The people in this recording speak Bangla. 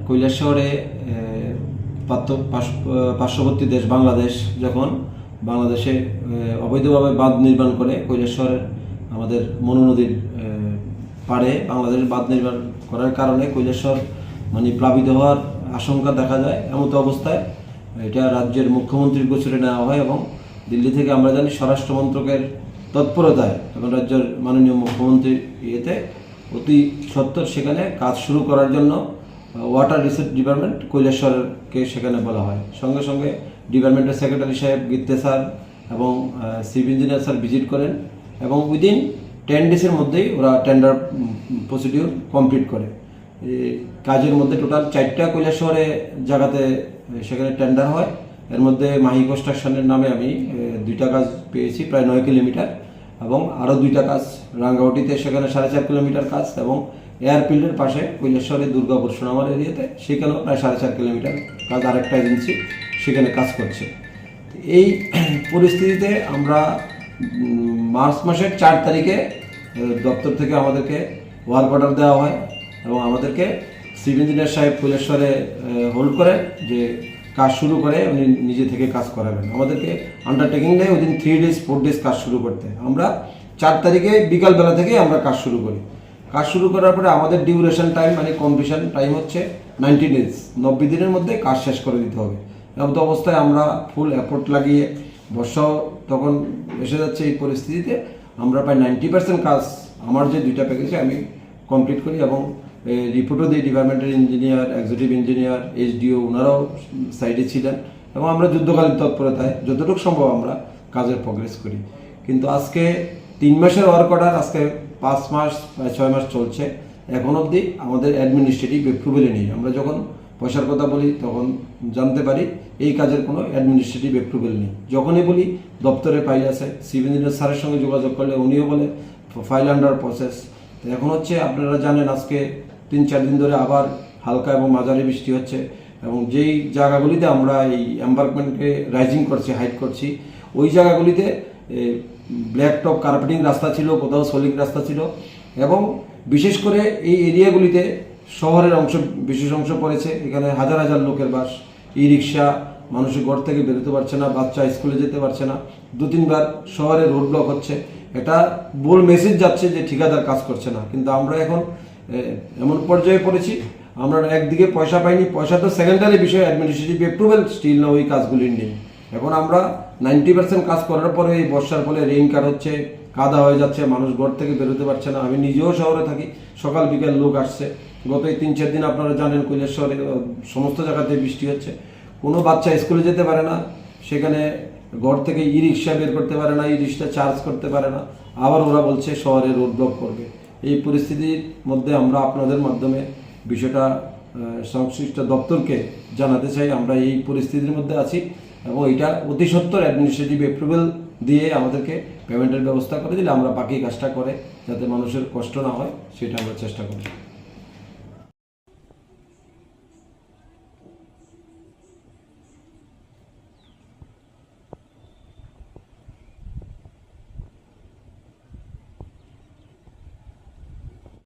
কৈলাসহরে পার্শ্ববর্তী দেশ বাংলাদেশ যখন বাংলাদেশে অবৈধভাবে বাঁধ নির্মাণ করে কৈলাসহরের আমাদের মনু নদীর পাড়ে বাংলাদেশের বাঁধ নির্মাণ করার কারণে কৈলাসহর মানে প্লাবিত হওয়ার আশঙ্কা দেখা যায়। এমতো অবস্থায় এটা রাজ্যের মুখ্যমন্ত্রীর গোচরে নেওয়া হয় এবং দিল্লি থেকে আমরা জানি স্বরাষ্ট্র মন্ত্রকের তৎপরতায় এবং রাজ্যের মাননীয় মুখ্যমন্ত্রীর ইয়েতে অতি সত্বর সেখানে কাজ শুরু করার জন্য ওয়াটার রিসোর্স ডিপার্টমেন্ট কৈলাসহরকে সেখানে বলা হয়। সঙ্গে সঙ্গে ডিপার্টমেন্টের সেক্রেটারি সাহেব গীতে স্যার এবং চিফ ইঞ্জিনিয়ার স্যার ভিজিট করেন এবং উইদিন 10 ডেজের মধ্যেই ওরা টেন্ডার প্রসিডিউর কমপ্লিট করে। কাজের মধ্যে টোটাল 4টা কৈলাসহরে জায়গাতে সেখানে টেন্ডার হয়। এর মধ্যে মাহি কনস্ট্রাকশনের নামে আমি 2টা কাজ পেয়েছি প্রায় 9 কিলোমিটার এবং আরও 2টা কাজ রাঙ্গাউটিতে সেখানে 4.5 কিলোমিটার কাজ এবং এয়ারফিল্ডের পাশে কৈলাসহরে দুর্গাপুর সোনামার এরিয়াতে সেখানেও প্রায় 4.5 কিলোমিটার কাজ আরেকটা এজেন্সি সেখানে কাজ করছে। এই পরিস্থিতিতে আমরা মার্চ মাসের 4 তারিখে দপ্তর থেকে আমাদেরকে ওয়ার্ক অর্ডার দেওয়া হয় এবং আমাদেরকে চিফ ইঞ্জিনিয়ার সাহেব কৈলাসহরে হোল্ড করেন যে কাজ শুরু করে উনি নিজে থেকে কাজ করাবেন। আমাদেরকে আন্ডারটেকিং দেয় উইদিন 3 ডেজ 4 ডেজ কাজ শুরু করতে। আমরা 4 তারিখে বিকালবেলা থেকে আমরা কাজ শুরু করি। কাজ শুরু করার পরে আমাদের ডিউরেশন টাইম মানে কমপ্লিশন টাইম হচ্ছে 90 ডেজ, 90 দিনের মধ্যে কাজ শেষ করে দিতে হবে। এমতো অবস্থায় আমরা ফুল এফোর্ট লাগিয়ে বর্ষাও তখন এসে যাচ্ছে, এই পরিস্থিতিতে আমরা প্রায় 90% কাজ আমার যে 2টা প্যাকেজে আমি কমপ্লিট করি এবং রিপোর্টও দিই ডিপার্টমেন্টের ইঞ্জিনিয়ার, এক্সিকিউটিভ ইঞ্জিনিয়ার, SDO ওনারাও সাইডে ছিলেন এবং আমরা যুদ্ধকালীন তৎপরতায় যতটুকু সম্ভব আমরা কাজের প্রোগ্রেস করি। কিন্তু আজকে 3 মাসের ওয়ার্ক অর্ডার আজকে 5 মাস 6 মাস চলছে, এখন অবধি আমাদের অ্যাডমিনিস্ট্রেটিভ অ্যাপ্রুভেলই নেই। আমরা যখন পয়সার কথা বলি তখন জানতে পারি এই কাজের কোনো অ্যাডমিনিস্ট্রেটিভ অ্যাপ্রুভেল নেই। যখনই বলি দপ্তরে ফাইল আছে, চিফ ইঞ্জিনিয়ার স্যারের সঙ্গে যোগাযোগ করলে উনিও বলে ফাইল আন্ডার প্রসেস। তো এখন হচ্ছে আপনারা জানেন আজকে 3-4 দিন ধরে আবার হালকা এবং মাঝারি বৃষ্টি হচ্ছে এবং যেই জায়গাগুলিতে আমরা এই এম্বার্কমেন্টকে রাইজিং করছি, হাইট করছি, ওই জায়গাগুলিতে ব্ল্যাক টপ কার্পেটিং রাস্তা ছিল, কোথাও সলিড রাস্তা ছিল এবং বিশেষ করে এই এরিয়াগুলিতে শহরের অংশ বিশেষ অংশ পড়েছে। এখানে হাজার হাজার লোকের বাস, ই রিক্সা, মানুষের ঘর থেকে বেরোতে পারছে না, বাচ্চা স্কুলে যেতে পারছে না, 2-3 বার শহরে রোড ব্লক হচ্ছে। এটা বল মেসেজ যাচ্ছে যে ঠিকাদার কাজ করছে না। কিন্তু আমরা এখন এমন পর্যায়ে পড়েছি, আমরা একদিকে পয়সা পাইনি, পয়সা তো সেকেন্ডারি বিষয়, অ্যাডমিনিস্ট্রেটিভ অ্যাপ্রুভেল স্টিল না ওই কাজগুলির নেই। এখন আমরা 90% কাজ করার পরে এই বর্ষার ফলে রেইন কাট হচ্ছে, কাদা হয়ে যাচ্ছে, মানুষ ঘর থেকে বেরোতে পারছে না। আমি নিজেও শহরে থাকি, সকাল বিকাল লোক আসছে। গত এই 3-4 দিন আপনারা জানেন কৈলাসহরে সমস্ত জায়গাতে বৃষ্টি হচ্ছে, কোনো বাচ্চা স্কুলে যেতে পারে না, সেখানে ঘর থেকে ই রিক্সা বের করতে পারে না, ই রিক্সা চার্জ করতে পারে না, আবার ওরা বলছে শহরে রোড ব্লক করবে। এই পরিস্থিতির মধ্যে আমরা আপনাদের মাধ্যমে বিষয়টা সংশ্লিষ্ট দপ্তরকে জানাতে চাই আমরা এই পরিস্থিতির মধ্যে আছি এবং এটা অতি সত্বর অ্যাডমিনিস্ট্রেটিভ অ্যাপ্রুভেল দিয়ে আমাদেরকে পেমেন্টের ব্যবস্থা করে দিলে আমরা বাকি কাজটা করে যাতে মানুষের কষ্ট না হয় সেটা আমরা চেষ্টা করি।